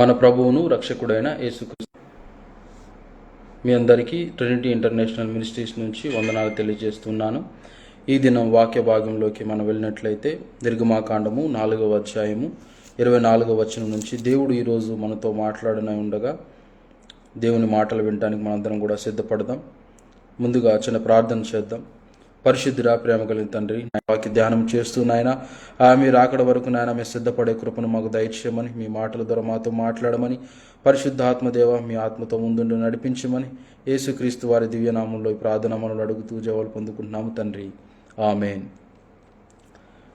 మన ప్రభువును రక్షకుడైన యేసుక్రీస్తు మీ అందరికీ ట్రినిటీ ఇంటర్నేషనల్ మినిస్ట్రీస్ నుంచి వందనాలు తెలియజేస్తున్నాను. ఈ దినం వాక్య భాగంలోకి మనం వెళ్ళినట్లయితే నిర్గమాకాండము 4వ అధ్యాయము 24వ వచనం నుంచి దేవుడు ఈరోజు మనతో మాట్లాడనే ఉండగా దేవుని మాటలు వినడానికి మనందరం కూడా సిద్ధపడదాం. ముందుగా చిన్న ప్రార్థన చేద్దాం. పరిశుద్ధుడా, ప్రేమ కలిగిన తండ్రి, వాక్య ధ్యానం చేస్తూ నాయన మీరు అక్కడ వరకు నాయన మేము సిద్ధపడే కృపను మాకు దయచేయమని, మీ మాటల ద్వారా మాతో మాట్లాడమని, పరిశుద్ధ ఆత్మదేవ మీ ఆత్మతో ముందుండి నడిపించమని యేసుక్రీస్తు వారి దివ్యనామంలో ఈ ప్రార్థన మనల్ని అడుగుతూ జవాబు పొందుకుంటున్నాము తండ్రి, ఆమేన్.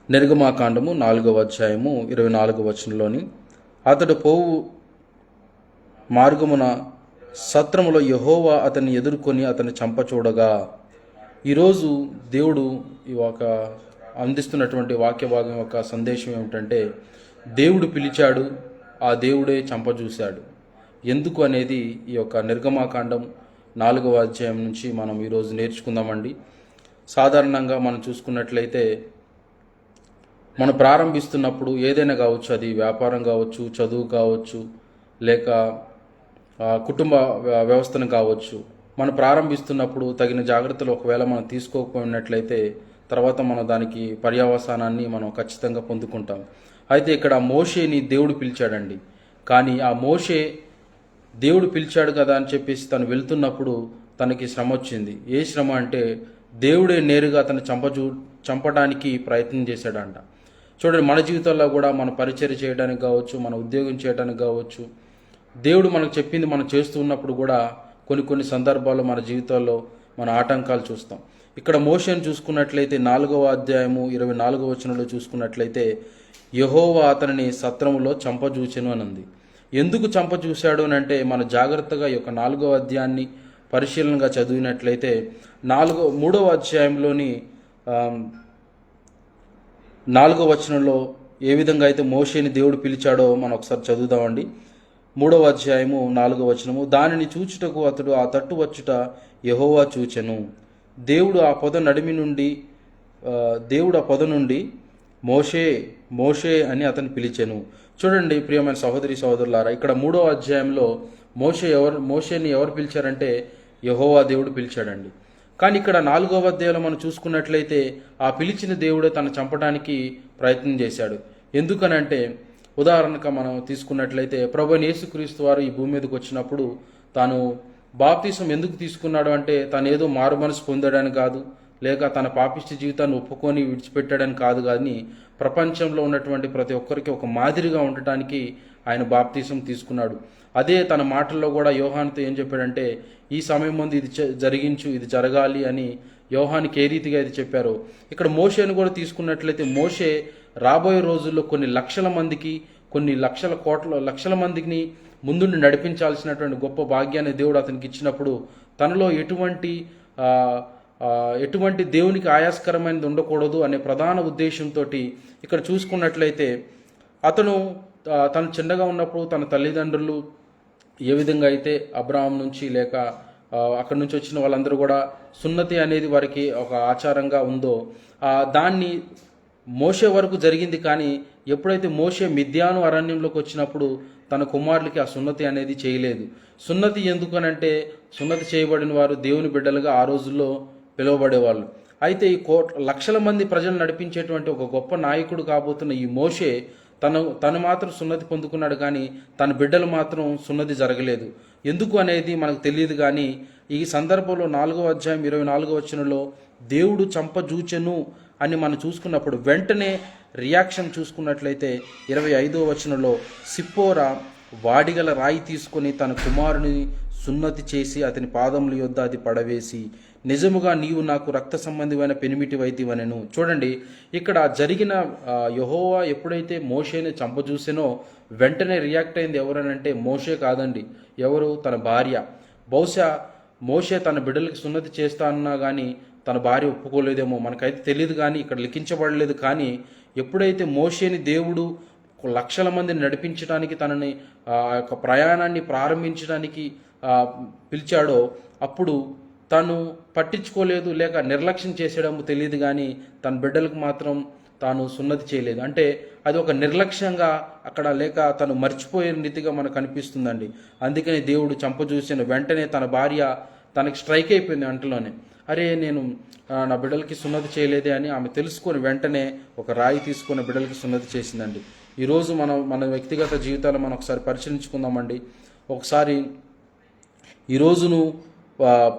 నిర్గమాకాండము 4వ అధ్యాయము 24వ వచనంలోని, అతడు పోవు మార్గమున సత్రములో యెహోవా అతన్ని ఎదుర్కొని అతన్ని చంపచూడగా. ఈరోజు దేవుడు ఈ ఒక అందిస్తున్నటువంటి వాక్య భాగం యొక్క సందేశం ఏమిటంటే, దేవుడు పిలిచాడు, ఆ దేవుడే చంపజూశాడు. ఎందుకు అనేది ఈ యొక్క నిర్గమాకాండం 4వ అధ్యాయం నుంచి మనం ఈరోజు నేర్చుకుందామండి. సాధారణంగా మనం చూసుకున్నట్లయితే మనం ప్రారంభిస్తున్నప్పుడు ఏదైనా కావచ్చు, అది వ్యాపారం కావచ్చు, చదువు కావచ్చు, లేక కుటుంబ వ్యవస్థను కావచ్చు, మనం ప్రారంభిస్తున్నప్పుడు తగిన జాగ్రత్తలు ఒకవేళ మనం తీసుకోకపోయినట్లయితే తర్వాత మనం దానికి పర్యవసానాన్ని మనం ఖచ్చితంగా పొందుకుంటాం. అయితే ఇక్కడ మోషేని దేవుడు పిలిచాడండి. కానీ ఆ మోషే దేవుడు పిలిచాడు కదా అని చెప్పేసి తను వెళ్తున్నప్పుడు తనకి శ్రమ వచ్చింది. ఏ శ్రమ అంటే, దేవుడే నేరుగా అతను చంపడానికి ప్రయత్నం చేశాడంట. చూడండి, మన జీవితాల్లో కూడా మన పరిచర్య చేయడానికి కావచ్చు, మన ఉద్యోగం చేయడానికి కావచ్చు, దేవుడు మనకు చెప్పింది మనం చేస్తూ ఉన్నప్పుడు కూడా కొన్ని సందర్భాల్లో మన జీవితాల్లో మన ఆటంకాలు చూస్తాం. ఇక్కడ మోషేను చూసుకున్నట్లయితే 4వ అధ్యాయము 24వ వచనంలో చూసుకున్నట్లయితే, యెహోవా అతనిని సత్రములో చంపజూచెను అని ఉంది. ఎందుకు చంపజూశాడు అని అంటే, మన జాగ్రత్తగా ఈ యొక్క 4వ అధ్యాయాన్ని పరిశీలనగా చదివినట్లయితే 3వ అధ్యాయంలోని 4వ వచనంలో ఏ విధంగా అయితే మోషేని దేవుడు పిలిచాడో మనం ఒకసారి చదువుదామండి. 3వ అధ్యాయము 4వ వచనము, దానిని చూచుటకు అతడు ఆ తట్టు వచ్చుట యెహోవా చూచెను. దేవుడు ఆ పొద నుండి మోషే మోషే అని అతను పిలిచెను. చూడండి ప్రియమైన సహోదరి సహోదరులారా, ఇక్కడ 3వ అధ్యాయంలో మోషేని ఎవరు పిలిచారంటే యెహోవా దేవుడు పిలిచాడండి. కానీ ఇక్కడ 4వ అధ్యాయంలో మనం చూసుకున్నట్లయితే ఆ పిలిచిన దేవుడే తను చంపడానికి ప్రయత్నం చేశాడు. ఎందుకనంటే, ఉదాహరణగా మనం తీసుకున్నట్లయితే ప్రభువైన యేసుక్రీస్తు వారు ఈ భూమి మీదకి వచ్చినప్పుడు తాను బాప్తిసం ఎందుకు తీసుకున్నాడు అంటే, తను ఏదో మారు మనసు పొందాడని కాదు, లేక తన పాపిష్టి జీవితాన్ని ఒప్పుకొని విడిచిపెట్టాడని కాదు, కానీ ప్రపంచంలో ఉన్నటువంటి ప్రతి ఒక్కరికి ఒక మాదిరిగా ఉండటానికి ఆయన బాప్తిసం తీసుకున్నాడు. అదే తన మాటల్లో కూడా యోహానుతో ఏం చెప్పాడంటే, ఈ సమయం ముందు ఇది జరిగించు, ఇది జరగాలి అని యోహానికి ఏ రీతిగా ఇది చెప్పారో ఇక్కడ మోషేను కూడా తీసుకున్నట్లయితే, మోషే రాబోయే రోజుల్లో కొన్ని లక్షల మందిని ముందుండి నడిపించాల్సినటువంటి గొప్ప భాగ్యాన్ని దేవుడు అతనికి ఇచ్చినప్పుడు, తనలో ఎటువంటి దేవునికి ఆయాస్కరమైనది ఉండకూడదు అనే ప్రధాన ఉద్దేశంతో ఇక్కడ చూసుకున్నట్లయితే, తను చిన్నగా ఉన్నప్పుడు తన తల్లిదండ్రులు ఏ విధంగా అయితే అబ్రాహాం నుంచి లేక అక్కడి నుంచి వచ్చిన వాళ్ళందరూ కూడా సున్నతి అనేది వారికి ఒక ఆచారంగా ఉందో దాన్ని మోషే వరకు జరిగింది. కానీ ఎప్పుడైతే మోషే మిద్యాను అరణ్యంలోకి వచ్చినప్పుడు తన కుమారులకి ఆ సున్నతి అనేది చేయలేదు. సున్నతి ఎందుకనంటే, సున్నతి చేయబడిన వారు దేవుని బిడ్డలుగా ఆ రోజుల్లో పిలువబడేవాళ్ళు. అయితే ఈ లక్షల మంది ప్రజలు నడిపించేటువంటి ఒక గొప్ప నాయకుడు కాబోతున్న ఈ మోషే తను మాత్రం సున్నతి పొందుకున్నాడు, కానీ తన బిడ్డలు మాత్రం సున్నతి జరగలేదు. ఎందుకు అనేది మనకు తెలియదు. కానీ ఈ సందర్భంలో 4వ అధ్యాయం 24వ వచనంలో దేవుడు చంపజూచెను అని మనం చూసుకున్నప్పుడు వెంటనే రియాక్షన్ చూసుకున్నట్లయితే 25వ వచనంలో, సిప్పోరా వాడిగల రాయి తీసుకొని తన కుమారుని సున్నతి చేసి అతని పాదముల యొద్ద అది పడవేసి, నిజముగా నీవు నాకు రక్త సంబంధమైన పెనిమిటివైతివనెను. చూడండి, ఇక్కడ జరిగిన యెహోవా ఎప్పుడైతే మోషేని చంపజూసెనో వెంటనే రియాక్ట్ అయింది ఎవరనంటే మోషే కాదండి, ఎవరు? తన భార్య. బహుశా మోషే తన బిడ్డలకి సున్నతి చేస్తా అన్నా కానీ తన భార్య ఒప్పుకోలేదేమో, మనకైతే తెలియదు, కానీ ఇక్కడ లిఖించబడలేదు. కానీ ఎప్పుడైతే మోషేని దేవుడు లక్షల మందిని నడిపించడానికి, తనని ఆ యొక్క ప్రయాణాన్ని ప్రారంభించడానికి పిలిచాడో అప్పుడు తను పట్టించుకోలేదు, లేక నిర్లక్ష్యం చేసేయడము తెలియదు, కానీ తన బిడ్డలకు మాత్రం తాను సున్నతి చేయలేదు. అంటే అది ఒక నిర్లక్ష్యంగా అక్కడ లేక తను మర్చిపోయే రీతిగా మనకు అనిపిస్తుందండి. అందుకని దేవుడు చంపజూసిన వెంటనే తన భార్య తనకి స్ట్రైక్ అయిపోయింది అంటలోనే. అరే నేను నా బిడ్డలకి సున్నతి చేయలేదే అని ఆమె తెలుసుకొని వెంటనే ఒక రాయి తీసుకొని బిడ్డలకి సున్నతి చేసిందండి. ఈరోజు మన వ్యక్తిగత జీవితాలు మనం ఒకసారి పరిశీలించుకుందామండి. ఒకసారి ఈరోజు నువ్వు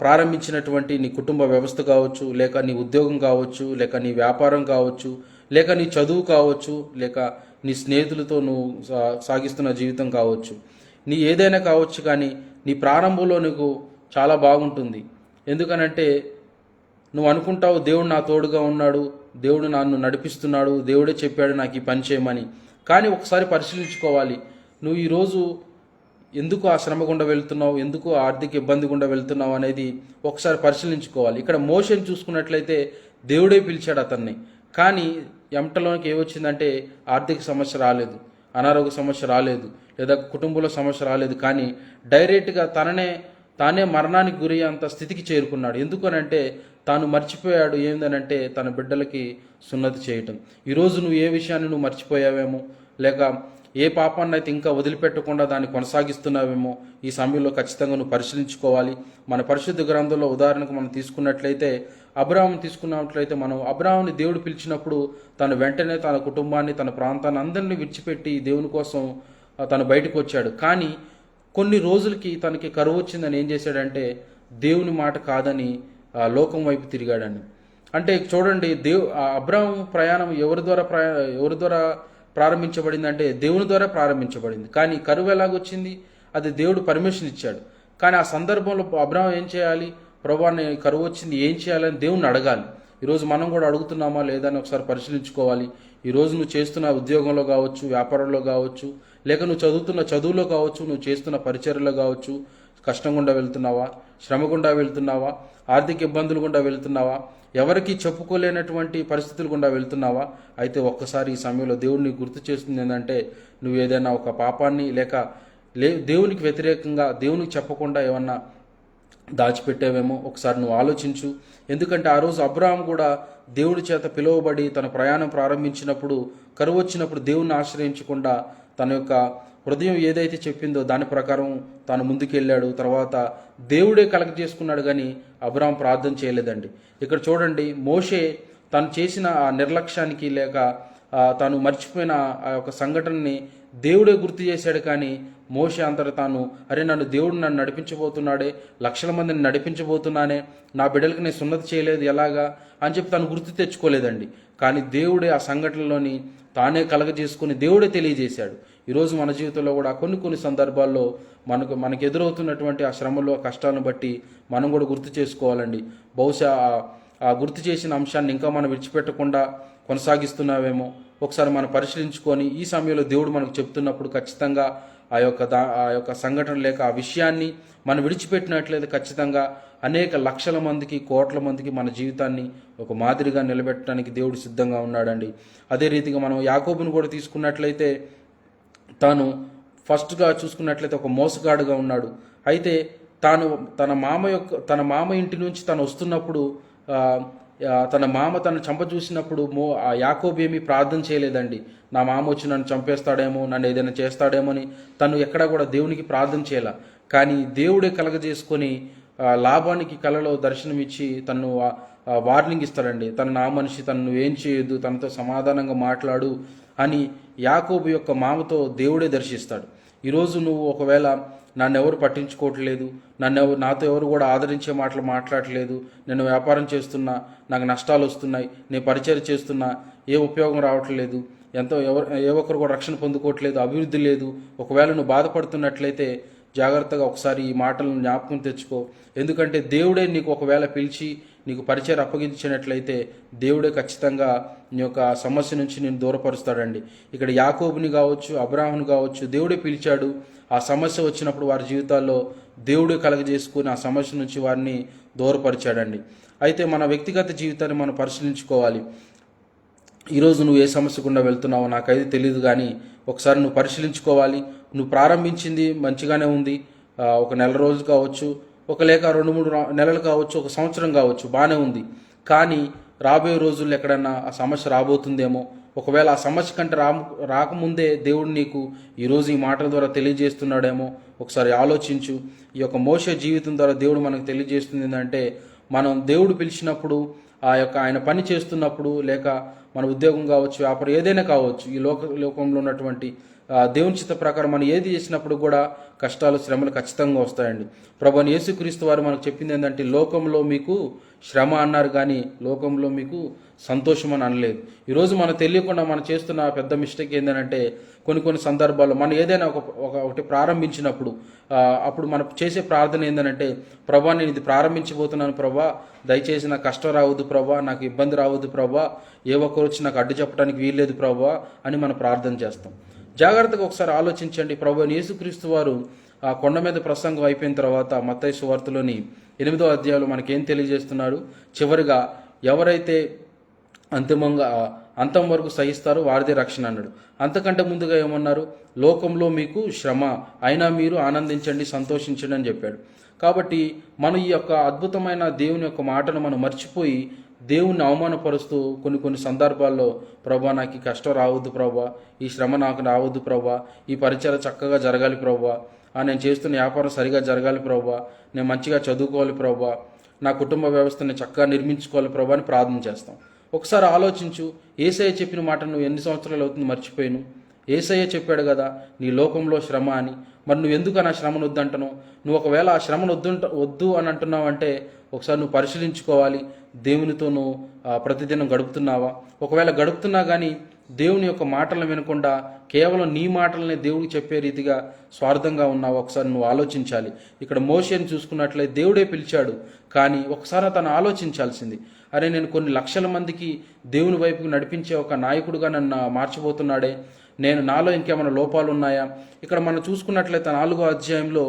ప్రారంభించినటువంటి నీ కుటుంబ వ్యవస్థ కావచ్చు, లేక నీ ఉద్యోగం కావచ్చు, లేక నీ వ్యాపారం కావచ్చు, లేక నీ చదువు కావచ్చు, లేక నీ స్నేహితులతో నువ్వు సాగిస్తున్న జీవితం కావచ్చు, నీ ఏదైనా కావచ్చు. కానీ నీ ప్రారంభంలో నీకు చాలా బాగుంటుంది. ఎందుకనంటే నువ్వు అనుకుంటావు దేవుడు నా తోడుగా ఉన్నాడు, దేవుడు నన్ను నడిపిస్తున్నాడు, దేవుడే చెప్పాడు నాకు ఈ పని చేయమని. కానీ ఒకసారి పరిశీలించుకోవాలి, నువ్వు ఈరోజు ఎందుకు ఆ శ్రమ గుండా వెళ్తున్నావు, ఎందుకు ఆర్థిక ఇబ్బంది గుండా వెళ్తున్నావు అనేది ఒకసారి పరిశీలించుకోవాలి. ఇక్కడ మోషేని చూసుకున్నట్లయితే దేవుడే పిలిచాడు అతన్ని. కానీ ఎంటలోనికి ఏమొచ్చిందంటే ఆర్థిక సమస్య రాలేదు, అనారోగ్య సమస్య రాలేదు, లేదా కుటుంబంలో సమస్య రాలేదు. కానీ డైరెక్ట్గా తానే మరణానికి గురి అంత స్థితికి చేరుకున్నాడు. ఎందుకనంటే తాను మర్చిపోయాడు ఏందనంటే తన బిడ్డలకి సున్నతి చేయటం. ఈరోజు నువ్వు ఏ విషయాన్ని నువ్వు మర్చిపోయావేమో, లేక ఏ పాపాన్ని అయితే ఇంకా వదిలిపెట్టకుండా దాన్ని కొనసాగిస్తున్నావేమో ఈ సమయంలో ఖచ్చితంగా నువ్వు పరిశీలించుకోవాలి. మన పరిశుద్ధ గ్రంథంలో ఉదాహరణకు మనం తీసుకున్నట్లయితే మనం అబ్రాహాముని దేవుడు పిలిచినప్పుడు తను వెంటనే తన కుటుంబాన్ని, తన ప్రాంతాన్ని అందరినీ విడిచిపెట్టి దేవుని కోసం తను బయటకు వచ్చాడు. కానీ కొన్ని రోజులకి తనకి కరువు వచ్చిందని ఏం చేశాడంటే దేవుని మాట కాదని లోకం వైపు తిరిగాడని. అంటే చూడండి, అబ్రాహాము ప్రయాణం ఎవరి ద్వారా ప్రారంభించబడింది అంటే దేవుని ద్వారా ప్రారంభించబడింది. కానీ కరువు ఎలాగొచ్చింది? అది దేవుడు పర్మిషన్ ఇచ్చాడు. కానీ ఆ సందర్భంలో అబ్రాహాం ఏం చేయాలి? ప్రభువా కరువు వచ్చింది, ఏం చేయాలని దేవుణ్ణి అడగాలి. ఈరోజు మనం కూడా అడుగుతున్నామా లేదా అని ఒకసారి పరిశీలించుకోవాలి. ఈరోజు నువ్వు చేస్తున్న ఉద్యోగంలో కావచ్చు, వ్యాపారంలో కావచ్చు, లేక నువ్వు చదువుతున్న చదువులో కావచ్చు, నువ్వు చేస్తున్న పరిచర్యలో కావచ్చు, కష్టం గుండా వెళ్తున్నావా, శ్రమ గుండా వెళ్తున్నావా, ఆర్థిక ఇబ్బందులు గుండా వెళ్తున్నావా, ఎవరికి చెప్పుకోలేనటువంటి పరిస్థితులు గుండా వెళ్తున్నావా? అయితే ఒక్కసారి ఈ సమయంలో దేవుడిని గుర్తు చేస్తుంది ఏంటంటే నువ్వు ఏదైనా ఒక పాపాన్ని లేక దేవునికి వ్యతిరేకంగా దేవునికి చెప్పకుండా ఏమన్నా దాచిపెట్టావేమో ఒకసారి నువ్వు ఆలోచించు. ఎందుకంటే ఆ రోజు అబ్రాహాం కూడా దేవుడి చేత పిలువబడి తన ప్రయాణం ప్రారంభించినప్పుడు కరువు వచ్చినప్పుడు దేవుణ్ణి ఆశ్రయించకుండా తన యొక్క హృదయం ఏదైతే చెప్పిందో దాని ప్రకారం తాను ముందుకెళ్ళాడు. తర్వాత దేవుడే కలగజేసుకున్నాడు, కానీ అబ్రాహాం ప్రార్థన చేయలేదండి. ఇక్కడ చూడండి, మోషే తను చేసిన ఆ నిర్లక్ష్యానికి లేక తాను మర్చిపోయిన ఆ యొక్క సంఘటనని దేవుడే గుర్తు చేశాడు. కానీ మోషే అంతటా తాను దేవుడు నన్ను నడిపించబోతున్నాడే, లక్షల మందిని నడిపించబోతున్నానే, నా బిడ్డలకి నేను సున్నతి చేయలేదు ఎలాగా అని చెప్పి తను గుర్తు తెచ్చుకోలేదండి. కానీ దేవుడే ఆ సంఘటనలోని తానే కలగజేసుకుని దేవుడే తెలియజేశాడు. ఈరోజు మన జీవితంలో కూడా కొన్ని సందర్భాల్లో మనకు ఎదురవుతున్నటువంటి ఆ శ్రమలో కష్టాలను బట్టి మనం కూడా గుర్తు చేసుకోవాలండి. బహుశా ఆ గుర్తు చేసిన అంశాన్ని ఇంకా మనం విడిచిపెట్టకుండా కొనసాగిస్తున్నావేమో ఒకసారి మనం పరిశీలించుకొని ఈ సమయంలో దేవుడు మనకు చెప్తున్నప్పుడు ఖచ్చితంగా ఆ యొక్క సంఘటన లేక ఆ విషయాన్ని మనం విడిచిపెట్టినట్లయితే ఖచ్చితంగా అనేక లక్షల మందికి, కోట్ల మందికి మన జీవితాన్ని ఒక మాదిరిగా నిలబెట్టడానికి దేవుడు సిద్ధంగా ఉన్నాడండి. అదే రీతిగా మనం యాకోబును కూడా తీసుకున్నట్లయితే తాను ఫస్ట్గా చూసుకున్నట్లయితే ఒక మోసగాడుగా ఉన్నాడు. అయితే తన మామ ఇంటి నుంచి తను వస్తున్నప్పుడు తన మామ తను చంప చూసినప్పుడు ఆ యాకోబు ఏమీ ప్రార్థన చేయలేదండి. నా మామ వచ్చి నన్ను చంపేస్తాడేమో, నన్ను ఏదైనా చేస్తాడేమో అని తను ఎక్కడా కూడా దేవునికి ప్రార్థన చేయాల. కానీ దేవుడే కలగజేసుకొని లాభానికి కలలో దర్శనమిచ్చి తను వార్నింగ్ ఇస్తాడండి. తను నా మనిషి, తను నువ్వేం చేయొద్దు, తనతో సమాధానంగా మాట్లాడు అని యాకోబు యొక్క మామతో దేవుడే దర్శిస్తాడు. ఈరోజు నువ్వు ఒకవేళ నన్ను ఎవరు పట్టించుకోవట్లేదు, నాతో ఎవరు కూడా ఆదరించే మాటలు మాట్లాడట్లేదు, నేను వ్యాపారం చేస్తున్నా, నాకు నష్టాలు వస్తున్నాయి, నేను పరిచయం చేస్తున్నా, ఏ ఉపయోగం రావట్లేదు, ఏ ఒక్కరు కూడా రక్షణ పొందుకోవట్లేదు, అభివృద్ధి లేదు, ఒకవేళ నువ్వు బాధపడుతున్నట్లయితే జాగ్రత్తగా ఒకసారి ఈ మాటలను జ్ఞాపకం తెచ్చుకో. ఎందుకంటే దేవుడే నీకు ఒకవేళ పిలిచి నీకు పరిచయం అప్పగించినట్లయితే దేవుడే ఖచ్చితంగా నీ యొక్క సమస్య నుంచి నేను దూరపరుస్తాడండి. ఇక్కడ యాకోబుని కావచ్చు, అబ్రాహాముని కావచ్చు దేవుడే పిలిచాడు. ఆ సమస్య వచ్చినప్పుడు వారి జీవితాల్లో దేవుడే కలగజేసుకుని ఆ సమస్య నుంచి వారిని దూరపరిచాడండి. అయితే మన వ్యక్తిగత జీవితాన్ని మనం పరిశీలించుకోవాలి. ఈరోజు నువ్వు ఏ సమస్య గుండా వెళ్తున్నావో నాకైతే తెలియదు, కానీ ఒకసారి నువ్వు పరిశీలించుకోవాలి. నువ్వు ప్రారంభించింది మంచిగానే ఉంది, ఒక నెల రోజులు కావచ్చు, లేక 2-3 నెలలు కావచ్చు, ఒక సంవత్సరం కావచ్చు, బాగానే ఉంది. కానీ రాబోయే రోజుల్లో ఎక్కడన్నా ఆ సమస్య రాబోతుందేమో, ఒకవేళ ఆ సమస్య కంటే రాకముందే దేవుడు నీకు ఈరోజు ఈ మాటల ద్వారా తెలియజేస్తున్నాడేమో ఒకసారి ఆలోచించు. ఈ యొక్క మోషే జీవితం ద్వారా దేవుడు మనకు తెలియజేస్తుంది ఏంటంటే, మనం దేవుడు పిలిచినప్పుడు ఆ యొక్క ఆయన పని చేస్తున్నప్పుడు, లేక మన ఉద్యోగం కావచ్చు, వ్యాపారం ఏదైనా కావచ్చు, ఈ లోకంలో ఉన్నటువంటి దేవుని చిత్త ప్రకారం మనం ఏది చేసినప్పుడు కూడా కష్టాలు, శ్రమలు ఖచ్చితంగా వస్తాయండి. ప్రభువైన యేసుక్రీస్తు వారు మనకు చెప్పింది ఏంటంటే, లోకంలో మీకు శ్రమ అన్నారు కానీ లోకంలో మీకు సంతోషం అని అనలేదు. ఈరోజు మనం తెలియకుండా మనం చేస్తున్న పెద్ద మిస్టేక్ ఏంటంటే, కొన్ని సందర్భాల్లో మనం ఏదైనా ఒకటి ప్రారంభించినప్పుడు అప్పుడు మనం చేసే ప్రార్థన ఏంటంటే, ప్రభా నేను ఇది ప్రారంభించబోతున్నాను ప్రభా, దయచేసి నాకు కష్టం రావద్దు ప్రభా, నాకు ఇబ్బంది రావద్దు ప్రభా, ఏ ఒక్కరు వచ్చి నాకు అడ్డు చెప్పడానికి వీల్లేదు ప్రభా అని మనం ప్రార్థన చేస్తాం. జాగ్రత్తగా ఒకసారి ఆలోచించండి. ప్రభువైన యేసుక్రీస్తు వారు ఆ కొండ మీద ప్రసంగం అయిపోయిన తర్వాత మత్తయి సువార్తలోని 8వ అధ్యాయంలో మనకేం తెలియజేస్తున్నారు? చివరిగా ఎవరైతే అంతం వరకు సహిస్తారో వారిదే రక్షణ అన్నాడు. అంతకంటే ముందుగా ఏమన్నారు? లోకంలో మీకు శ్రమ, అయినా మీరు ఆనందించండి, సంతోషించండి అని చెప్పాడు. కాబట్టి మనం ఈ యొక్క అద్భుతమైన దేవుని యొక్క మాటను మనం మర్చిపోయి దేవుణ్ణి అవమానపరుస్తూ కొన్ని సందర్భాల్లో, ప్రభా నాకు ఈ కష్టం రావద్దు ప్రభా, ఈ శ్రమ నాకు రావద్దు ప్రభా, ఈ పరిచయం చక్కగా జరగాలి ప్రభా, నేను చేస్తున్న వ్యాపారం సరిగా జరగాలి ప్రభా, నేను మంచిగా చదువుకోవాలి ప్రభా, నా కుటుంబ వ్యవస్థని చక్కగా నిర్మించుకోవాలి ప్రభా అని ప్రార్థన చేస్తాం. ఒకసారి ఆలోచించు, యేసయ్య చెప్పిన మాట నువ్వు ఎన్ని సంవత్సరాలు అవుతుంది మర్చిపోయాను? యేసయ్య చెప్పాడు కదా నీ లోకంలో శ్రమ అని. మరి నువ్వు ఎందుకు ఆ శ్రమను వద్దంటున్నావు? నువ్వు ఒకవేళ ఆ శ్రమను వద్దు అని అంటున్నావు అంటే ఒకసారి నువ్వు పరిశీలించుకోవాలి. దేవునితో నువ్వు ప్రతిదినం గడుపుతున్నావా? ఒకవేళ గడుపుతున్నా కానీ దేవుని యొక్క మాటలను వినకుండా కేవలం నీ మాటలనే దేవుడికి చెప్పే రీతిగా స్వార్థంగా ఉన్నావా? ఒకసారి నువ్వు ఆలోచించాలి. ఇక్కడ మోషేని చూసుకున్నట్లయితే దేవుడే పిలిచాడు, కానీ ఒకసారి తను ఆలోచించాల్సింది. అరే నేను కొన్ని లక్షల మందికి దేవుని వైపుకి నడిపించే ఒక నాయకుడుగా నన్ను మార్చిపోతున్నాడే, నాలో ఇంకేమైనా లోపాలు ఉన్నాయా? ఇక్కడ మనం చూసుకున్నట్లయితే 4వ అధ్యాయంలో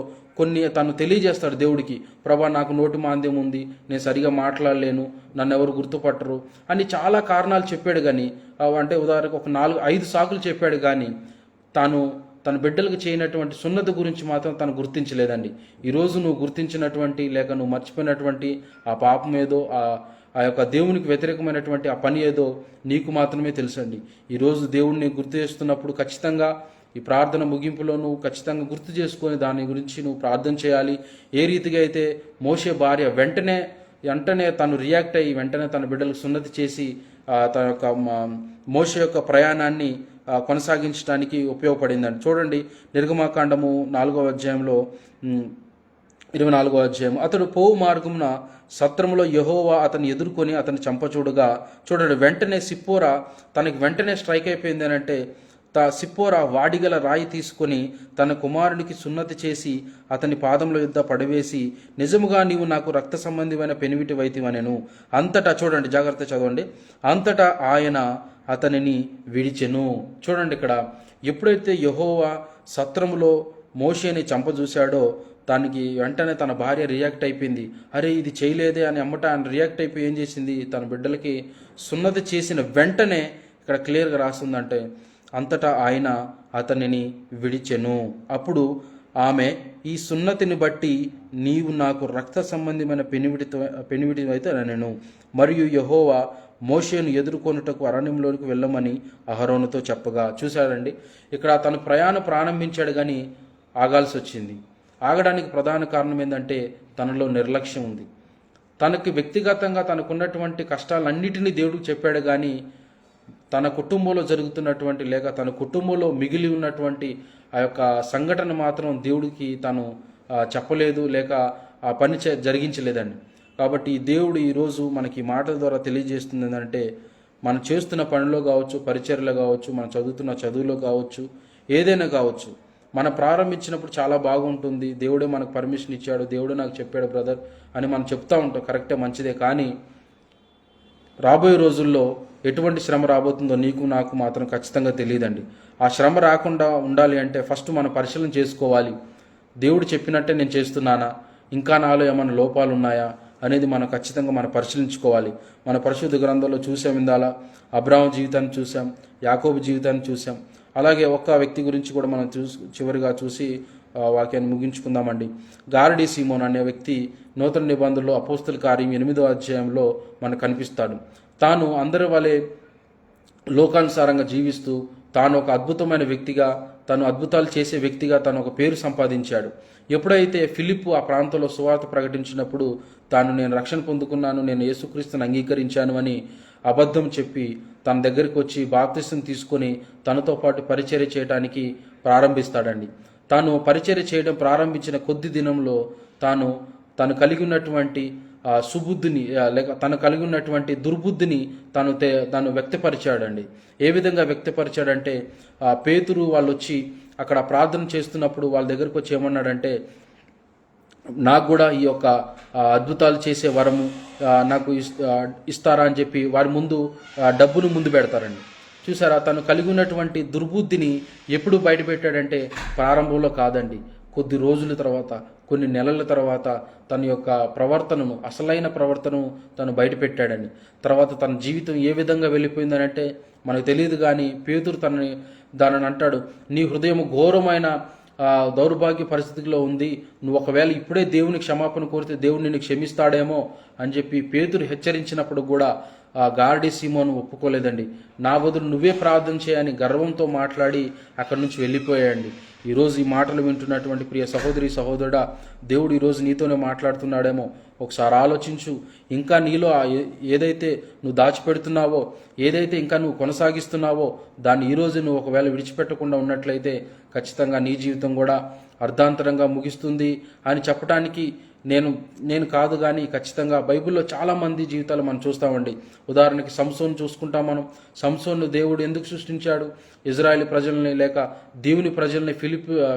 తను తెలియజేస్తాడు దేవుడికి, ప్రభా నాకు నోటి మాంద్యం ఉంది, నేను సరిగా మాట్లాడలేను, నన్ను ఎవరు గుర్తుపట్టరు అని చాలా కారణాలు చెప్పాడు. కానీ అంటే ఉదాహరణకు ఒక 4-5 సాకులు చెప్పాడు. కానీ తన బిడ్డలకు చేయనటువంటి సున్నతి గురించి మాత్రం తను గుర్తించలేదండి. ఈరోజు నువ్వు గుర్తించినటువంటి లేక నువ్వు మర్చిపోయినటువంటి ఆ పాపం ఏదో, ఆ యొక్క దేవునికి వ్యతిరేకమైనటువంటి ఆ పని ఏదో నీకు మాత్రమే తెలుసండి. ఈరోజు దేవుడిని గుర్తు చేస్తున్నప్పుడు ఖచ్చితంగా ఈ ప్రార్థన ముగింపులో నువ్వు ఖచ్చితంగా గుర్తు చేసుకొని దాని గురించి నువ్వు ప్రార్థన చేయాలి. ఏ రీతిగా అయితే మోషే భార్య వెంటనే తను రియాక్ట్ అయ్యి వెంటనే తన బిడ్డలకు సున్నతి చేసి తన యొక్క మోషే యొక్క ప్రయాణాన్ని కొనసాగించడానికి ఉపయోగపడిందండి. చూడండి, నిర్గమాకాండము 4వ అధ్యాయంలో 24వ అధ్యాయం. అతడు పోవు మార్గమున సత్రములో యెహోవా అతన్ని ఎదుర్కొని అతన్ని చంపచూడగా, చూడండి వెంటనే సిప్పోరా తనకి వెంటనే స్ట్రైక్ అయిపోయింది అని అంటే, సిప్పోరా వాడిగల రాయి తీసుకొని తన కుమారునికి సున్నతి చేసి అతని పాదముల యొద్ద పడవేసి, నిజముగా నీవు నాకు రక్త సంబంధమైన పెనివిటి వైతివనెను. అంతటా, చూడండి జాగ్రత్త చదవండి, అంతటా ఆయన అతనిని విడిచెను. చూడండి ఇక్కడ ఎప్పుడైతే యెహోవా సత్రములో మోషేని చంపజూశాడో దానికి వెంటనే తన భార్య రియాక్ట్ అయిపోయింది. అరే ఇది చేయలేదే అని ఆయన రియాక్ట్ అయిపోయి ఏం చేసింది? తన బిడ్డలకి సున్నతి చేసిన వెంటనే ఇక్కడ క్లియర్గా రాస్తుందంటే, అంతటా ఆయన అతనిని విడిచెను. అప్పుడు ఆమె, ఈ సున్నతిని బట్టి నీవు నాకు రక్త సంబంధమైన పెనివిటి అయితే నేను, మరియు యెహోవా మోషేను ఎదుర్కొనుటకు అరణ్యంలోనికి వెళ్ళమని అహరోనుతో చెప్పగా. చూశాడండి, ఇక్కడ తను ప్రయాణం ప్రారంభించాడు కానీ ఆగాల్సి వచ్చింది. ఆగడానికి ప్రధాన కారణం ఏంటంటే తనలో నిర్లక్ష్యం ఉంది. తనకి వ్యక్తిగతంగా తనకున్నటువంటి కష్టాలన్నిటినీ దేవుడికి చెప్పాడు కానీ తన కుటుంబంలో జరుగుతున్నటువంటి లేక తన కుటుంబంలో మిగిలి ఉన్నటువంటి ఆ యొక్క సంఘటన మాత్రం దేవుడికి తను చెప్పలేదు, లేక ఆ పని జరిగించలేదండి. కాబట్టి దేవుడు ఈరోజు మనకి మాటల ద్వారా తెలియజేస్తుంది ఏంటంటే, మనం చేస్తున్న పనిలో కావచ్చు, పరిచర్యలో కావచ్చు, మనం చదువుతున్న చదువులో కావచ్చు, ఏదైనా కావచ్చు, మనం ప్రారంభించినప్పుడు చాలా బాగుంటుంది, దేవుడే మనకు పర్మిషన్ ఇచ్చాడు, దేవుడే నాకు చెప్పాడు బ్రదర్ అని మనం చెప్తా ఉంటాం, కరెక్టే, మంచిదే. కానీ రాబోయే రోజుల్లో ఎటువంటి శ్రమ రాబోతుందో నీకు నాకు మాత్రం ఖచ్చితంగా తెలియదండి. ఆ శ్రమ రాకుండా ఉండాలి అంటే ఫస్ట్ మనం పరిశీలన చేసుకోవాలి. దేవుడు చెప్పినట్టే నేను చేస్తున్నానా, ఇంకా నాలో ఏమైనా లోపాలు ఉన్నాయా అనేది మనం ఖచ్చితంగా మనం పరిశీలించుకోవాలి. మన పరిశుద్ధ గ్రంథంలో చూసాం, ఇందాల అబ్రాహాము జీవితాన్ని చూసాం, యాకోబు జీవితాన్ని చూసాం. అలాగే ఒక్క వ్యక్తి గురించి కూడా మనం చివరిగా చూసి వాక్యాన్ని ముగించుకుందామండి. గారడీ సీమోన్ అనే వ్యక్తి నూతన నిబంధనలో అపోస్తుల కార్యం 8వ అధ్యాయంలో మనకు కనిపిస్తాడు. తాను అందరి వలె లోకానుసారంగా జీవిస్తూ తాను ఒక అద్భుతమైన వ్యక్తిగా, తను అద్భుతాలు చేసే వ్యక్తిగా తను ఒక పేరు సంపాదించాడు. ఎప్పుడైతే ఫిలిప్పు ఆ ప్రాంతంలో సువార్త ప్రకటించినప్పుడు నేను రక్షణ పొందుకున్నాను, నేను యేసుక్రీస్తుని అంగీకరించాను అని అబద్ధం చెప్పి తన దగ్గరికి వచ్చి బాప్తిసం తీసుకొని తనతో పాటు పరిచర్య చేయడానికి ప్రారంభిస్తాడండి. తాను పరిచర్య చేయడం ప్రారంభించిన కొద్ది దినంలో తను కలిగి ఉన్నటువంటి సుబుద్ధిని లేక తను కలిగి ఉన్నటువంటి దుర్బుద్ధిని తను వ్యక్తపరిచాడండి. ఏ విధంగా వ్యక్తపరిచాడంటే, పేతురు వాళ్ళు వచ్చి అక్కడ ప్రార్థన చేస్తున్నప్పుడు వాళ్ళ దగ్గరకు వచ్చి ఏమన్నాడంటే, నాకు కూడా ఈ యొక్క అద్భుతాలు చేసే వరము నాకు ఇస్తారా అని చెప్పి వారి ముందు డబ్బును ముందు పెడతారండి. చూసారా, తను కలిగి ఉన్నటువంటి దుర్బుద్ధిని ఎప్పుడు బయటపెట్టాడంటే ప్రారంభంలో కాదండి, కొద్ది రోజుల తర్వాత, కొన్ని నెలల తర్వాత తన యొక్క ప్రవర్తనను, అసలైన ప్రవర్తనను తను బయటపెట్టాడని. తర్వాత తన జీవితం ఏ విధంగా వెళ్ళిపోయిందని అంటే మనకు తెలియదు. కానీ పేతురు దానిని అంటాడు, నీ హృదయం ఘోరమైన దౌర్భాగ్య పరిస్థితిలో ఉంది, నువ్వు ఒకవేళ ఇప్పుడే దేవుని క్షమాపణ కోరితే దేవుడు నిన్ను క్షమిస్తాడేమో అని చెప్పి పేతురు హెచ్చరించినప్పుడు కూడా గారడీ సీమోను ఒప్పుకోలేదండి. నా బదులు నువ్వే ప్రార్థన చేయని గర్వంతో మాట్లాడి అక్కడి నుంచి వెళ్ళిపోయాడండి. ఈరోజు ఈ మాటలు వింటున్నటువంటి ప్రియ సహోదరి సహోదరుడా, దేవుడు ఈరోజు నీతోనే మాట్లాడుతున్నాడేమో ఒకసారి ఆలోచించు. ఇంకా నీలో ఏదైతే నువ్వు దాచిపెడుతున్నావో, ఏదైతే ఇంకా నువ్వు కొనసాగిస్తున్నావో దాన్ని ఈరోజు నువ్వు ఒకవేళ విడిచిపెట్టకుండా ఉన్నట్లయితే ఖచ్చితంగా నీ జీవితం కూడా అర్ధాంతరంగా ముగిస్తుంది అని చెప్పడానికి నేను కాదు. కానీ ఖచ్చితంగా బైబిల్లో చాలామంది జీవితాలు మనం చూస్తామండి. ఉదాహరణకి సంసోన్ చూసుకుంటాం మనం. సంసోన్ను దేవుడు ఎందుకు సృష్టించాడు? ఇజ్రాయేల్ ప్రజల్ని లేక దేవుని ప్రజల్ని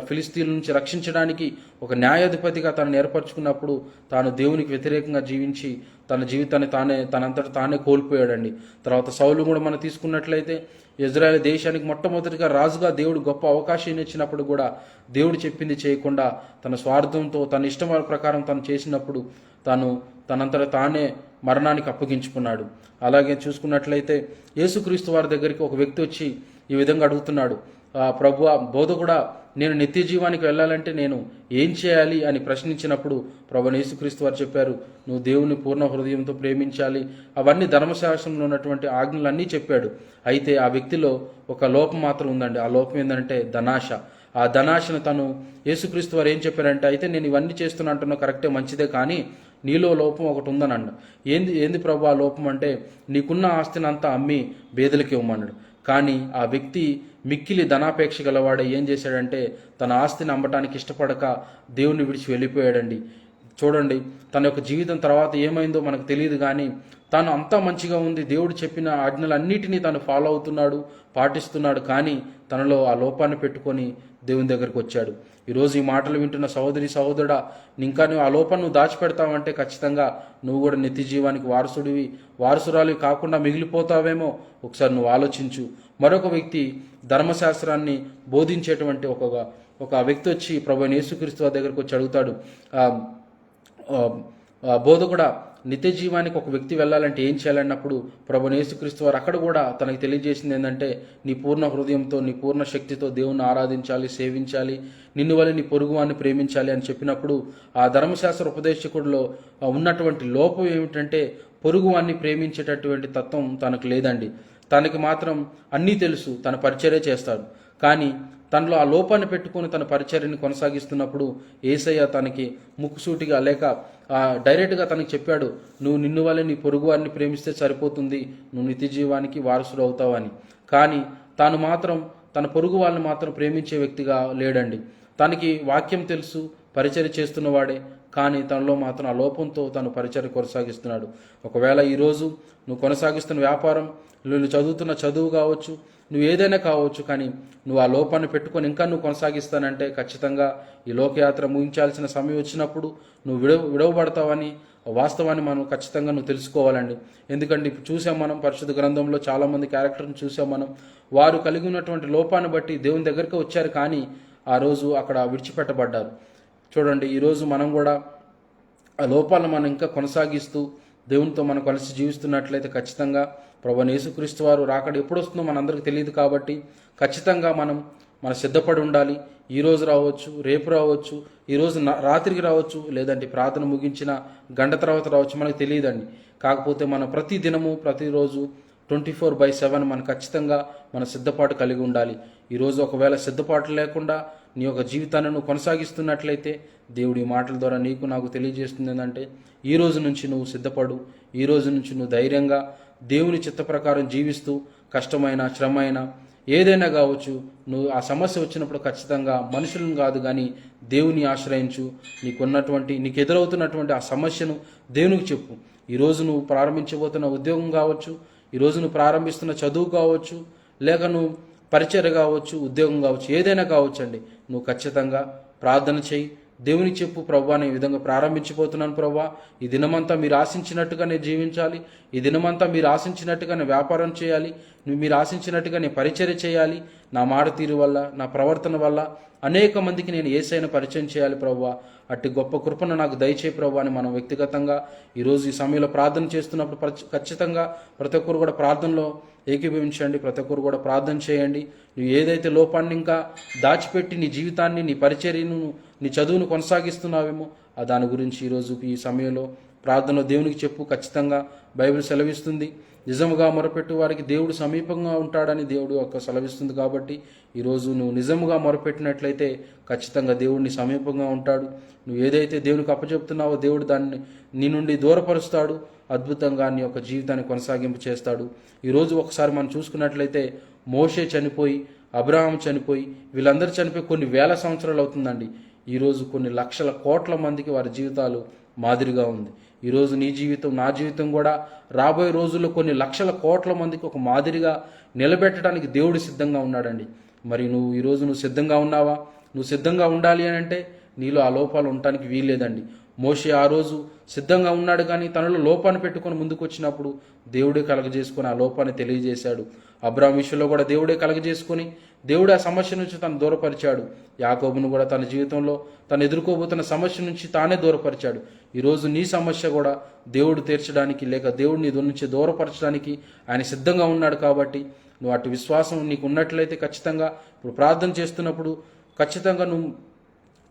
ఫిలిస్తీన్ల నుంచి రక్షించడానికి ఒక న్యాయాధిపతిగా తనను ఏర్పరచుకున్నప్పుడు తాను దేవునికి వ్యతిరేకంగా జీవించి తన జీవితాన్ని తనంతట తానే కోల్పోయాడండి. తర్వాత సౌలు కూడా మనం తీసుకున్నట్లయితే ఇజ్రాయెల్ దేశానికి మొట్టమొదటిగా రాజుగా దేవుడు గొప్ప అవకాశం ఇచ్చినప్పుడు కూడా దేవుడు చెప్పింది చేయకుండా తన స్వార్థంతో తన ఇష్టం ప్రకారం తను చేసినప్పుడు తనంతట తానే మరణానికి అప్పగించుకున్నాడు. అలాగే చూసుకున్నట్లయితే యేసుక్రీస్తు వారి దగ్గరికి ఒక వ్యక్తి వచ్చి ఈ విధంగా అడుగుతున్నాడు, ప్రభువా, బోధకుడా, నేను నిత్య జీవానికి వెళ్ళాలంటే నేను ఏం చేయాలి అని ప్రశ్నించినప్పుడు ప్రభువైన యేసుక్రీస్తు వారు చెప్పారు, నువ్వు దేవుని పూర్ణ హృదయంతో ప్రేమించాలి. అవన్నీ ధర్మశాస్త్రంలో ఉన్నటువంటి ఆజ్ఞలన్నీ చెప్పాడు. అయితే ఆ వ్యక్తిలో ఒక లోపం మాత్రం ఉందండి. ఆ లోపం ఏంటంటే ధనాశ. ఆ ధనాశను తను యేసుక్రీస్తు వారు ఏం చెప్పారంటే, అయితే నేను ఇవన్నీ చేస్తున్నా అంటున్నా కరెక్టే, మంచిదే, కానీ నీలో లోపం ఒకటి ఉందని అన్నాడు. ఏంది ప్రభు ఆ లోపం అంటే, నీకున్న ఆస్తిని అంతా అమ్మి బేదలకి ఇవ్వమన్నాడు. కానీ ఆ వ్యక్తి మిక్కిలి ధనాపేక్ష గలవాడే ఏం చేశాడంటే తన ఆస్తిని అమ్మటానికి ఇష్టపడక దేవుణ్ణి విడిచి వెళ్ళిపోయాడండి. చూడండి, తన యొక్క జీవితం తర్వాత ఏమైందో మనకు తెలియదు. కానీ తాను అంతా మంచిగా ఉంది, దేవుడు చెప్పిన ఆజ్ఞలన్నిటినీ తను ఫాలో అవుతున్నాడు, పాటిస్తున్నాడు. కానీ తనలో ఆ లోపాన్ని పెట్టుకొని దేవుని దగ్గరికి వచ్చాడు. ఈరోజు ఈ మాటలు వింటున్న సహోదరి సహోదరుడా, ఇంకా నువ్వు ఆ లోపాన్ని దాచిపెడతావంటే ఖచ్చితంగా నువ్వు కూడా నిత్య జీవానికి వారసురాలివి కాకుండా మిగిలిపోతావేమో. ఒకసారి నువ్వు ఆలోచించు. మరొక వ్యక్తి ధర్మశాస్త్రాన్ని బోధించేటువంటి ఒక వ్యక్తి వచ్చి ప్రభువైన యేసుక్రీస్తు దగ్గరికి వచ్చి అడుగుతాడు, బోధకుడా, నిత్య జీవానికి ఒక వ్యక్తి వెళ్ళాలంటే ఏం చేయాలన్నప్పుడు ప్రభువైన యేసుక్రీస్తు వారు అక్కడ కూడా తనకు తెలియజేసింది ఏంటంటే, నీ పూర్ణ హృదయంతో, నీ పూర్ణ శక్తితో దేవుణ్ణి ఆరాధించాలి, సేవించాలి, నిన్ను వల్ల నీ పొరుగువాన్ని ప్రేమించాలి అని చెప్పినప్పుడు ఆ ధర్మశాస్త్ర ఉపదేశకుడిలో ఉన్నటువంటి లోపం ఏమిటంటే పొరుగువాన్ని ప్రేమించేటటువంటి తత్వం తనకు లేదండి. తనకి మాత్రం అన్నీ తెలుసు, తన పరిచర్య చేస్తాడు. కానీ తనలో ఆ లోపాన్ని పెట్టుకొని తన పరిచర్యని కొనసాగిస్తున్నప్పుడు యేసయ్య తనకి ముక్కుసూటిగా లేక డైరెక్ట్గా తనకి చెప్పాడు, నువ్వు నిన్ను వల్ల నీ పొరుగు వారిని ప్రేమిస్తే సరిపోతుంది, నువ్వు నిత్య జీవానికి వారసుడు అవుతావు అని. కానీ తాను మాత్రం తన పొరుగు వాళ్ళని మాత్రం ప్రేమించే వ్యక్తిగా లేడండి. తనకి వాక్యం తెలుసు, పరిచర్య చేస్తున్నవాడే, కానీ తనలో మాత్రం ఆ లోపంతో తను పరిచర్య కొనసాగిస్తున్నాడు. ఒకవేళ ఈరోజు నువ్వు కొనసాగిస్తున్న వ్యాపారం, నువ్వు చదువుతున్న చదువు కావచ్చు, నువ్వు ఏదైనా కావచ్చు, కానీ నువ్వు ఆ లోపాన్ని పెట్టుకొని ఇంకా నువ్వు కొనసాగిస్తానంటే ఖచ్చితంగా ఈ లోకయాత్ర ముగించాల్సిన సమయం వచ్చినప్పుడు నువ్వు విడవబడతావని వాస్తవాన్ని మనం ఖచ్చితంగా నువ్వు తెలుసుకోవాలండి. ఎందుకంటే ఇప్పుడు చూసాం మనం పరిశుద్ధ గ్రంథంలో చాలామంది క్యారెక్టర్ని చూసాం మనం. వారు కలిగి ఉన్నటువంటి లోపాన్ని బట్టి దేవుని దగ్గరికి వచ్చారు, కానీ ఆ రోజు అక్కడ విడిచిపెట్టబడ్డారు. చూడండి, ఈరోజు మనం కూడా ఆ లోపాలను మనం ఇంకా కొనసాగిస్తూ దేవునితో మనం కలిసి జీవిస్తున్నట్లయితే ఖచ్చితంగా ప్రభువైన యేసుక్రీస్తు వారు రాకడ ఎప్పుడు వస్తుందో మనందరికీ తెలియదు. కాబట్టి ఖచ్చితంగా మనం సిద్ధపడి ఉండాలి. ఈరోజు రావచ్చు, రేపు రావచ్చు, ఈరోజు రాత్రికి రావచ్చు, లేదంటే ప్రార్థన ముగించిన గంట తర్వాత రావచ్చు, మనకు తెలియదండి. కాకపోతే మనం ప్రతి దినము ప్రతిరోజు 24/7 మనం ఖచ్చితంగా మన సిద్ధపాటు కలిగి ఉండాలి. ఈరోజు ఒకవేళ సిద్ధపాటు లేకుండా నీ యొక్క జీవితాన్ని నువ్వు కొనసాగిస్తున్నట్లయితే దేవుడి మాటల ద్వారా నీకు నాకు తెలియజేస్తుంది ఏంటంటే, ఈ రోజు నుంచి నువ్వు సిద్ధపడు. ఈ రోజు నుంచి నువ్వు ధైర్యంగా దేవుని చిత్త ప్రకారం జీవిస్తూ కష్టమైన, శ్రమైన ఏదైనా కావచ్చు, నువ్వు ఆ సమస్య వచ్చినప్పుడు ఖచ్చితంగా మనుషులను కాదు కానీ దేవుని ఆశ్రయించు. నీకు ఎదురవుతున్నటువంటి ఆ సమస్యను దేవునికి చెప్పు. ఈరోజు నువ్వు ప్రారంభించబోతున్న ఉద్యోగం కావచ్చు, ఈరోజు నువ్వు ప్రారంభిస్తున్న చదువు కావచ్చు, లేక నువ్వు పరిచర్య కావచ్చు, ఉద్యోగం కావచ్చు, ఏదైనా కావచ్చు అండి, నువ్వు ఖచ్చితంగా ప్రార్థన చేయి. దేవునికి చెప్పు, ప్రభువా నేను ఈ విధంగా ప్రారంభించిపోతున్నాను ప్రభువా, ఈ దినమంతా మీరు ఆశించినట్టుగా నేను జీవించాలి, ఈ దినమంతా మీరు ఆశించినట్టుగా నేను వ్యాపారం చేయాలి, మీరు ఆశించినట్టుగా నేను పరిచర్య చేయాలి, నా మాట తీరు వల్ల, నా ప్రవర్తన వల్ల అనేక మందికి నేను యేసయ్యను పరిచయం చేయాలి ప్రభువా, అట్టి గొప్ప కృపను నాకు దయచేయి ప్రభువా అని మనం వ్యక్తిగతంగా ఈరోజు ఈ సమయంలో ప్రార్థన చేస్తున్నప్పుడు ఖచ్చితంగా ప్రతి ఒక్కరు కూడా ప్రార్థనలో ఏకీభవించండి. ప్రతి ఒక్కరు కూడా ప్రార్థన చేయండి. నువ్వు ఏదైతే లోపాన్ని ఇంకా దాచిపెట్టి నీ జీవితాన్ని, నీ పరిచర్యను, నీ చదువును కొనసాగిస్తున్నావేమో దాని గురించి ఈరోజు ఈ సమయంలో ప్రార్థనలో దేవునికి చెప్పు. ఖచ్చితంగా బైబిల్ సెలవిస్తుంది, నిజముగా మొరపెట్టు వారికి దేవుడు సమీపంగా ఉంటాడని దేవుడు యొక్క సెలవిస్తుంది. కాబట్టి ఈరోజు నువ్వు నిజముగా మొరపెట్టినట్లయితే ఖచ్చితంగా దేవుడిని సమీపంగా ఉంటాడు. నువ్వు ఏదైతే దేవునికి అప్పచెప్తున్నావో దేవుడు దాన్ని నీ నుండి దూరపరుస్తాడు. అద్భుతంగా నీ యొక్క జీవితాన్ని కొనసాగింపు చేస్తాడు. ఈరోజు ఒకసారి మనం చూసుకున్నట్లయితే మోషే చనిపోయి, అబ్రహాం చనిపోయి, వీళ్ళందరూ చనిపోయి కొన్ని వేల సంవత్సరాలు అవుతుందండి. ఈరోజు కొన్ని లక్షల కోట్ల మందికి వారి జీవితాలు మాదిరిగా ఉంది. ఈరోజు నీ జీవితం, నా జీవితం కూడా రాబోయే రోజుల్లో కొన్ని లక్షల కోట్ల మందికి ఒక మాదిరిగా నిలబెట్టడానికి దేవుడు సిద్ధంగా ఉన్నాడండి. మరి ఈరోజు నువ్వు సిద్ధంగా ఉన్నావా? నువ్వు సిద్ధంగా ఉండాలి అని అంటే నీలో ఆ లోపాలు ఉండటానికి వీల్లేదండి. మోషే ఆ రోజు సిద్ధంగా ఉన్నాడు, కానీ తనలో లోపాన్ని పెట్టుకొని ముందుకు వచ్చినప్పుడు దేవుడే కలగజేసుకొని ఆ లోపాన్ని తెలియజేశాడు. అబ్రాహాం విషయంలో కూడా దేవుడే కలగజేసుకొని దేవుడు ఆ సమస్య నుంచి తను దూరపరిచాడు. యాకోబును కూడా తన జీవితంలో తను ఎదుర్కోబోతున్న సమస్య నుంచి తానే దూరపరిచాడు. ఈరోజు నీ సమస్య కూడా దేవుడు తీర్చడానికి, లేక దేవుడు నీ నుంచి దూరపరచడానికి ఆయన సిద్ధంగా ఉన్నాడు. కాబట్టి నువ్వు అటు విశ్వాసం నీకు ఉన్నట్లయితే ఖచ్చితంగా ఇప్పుడు ప్రార్థన చేస్తున్నప్పుడు ఖచ్చితంగా నువ్వు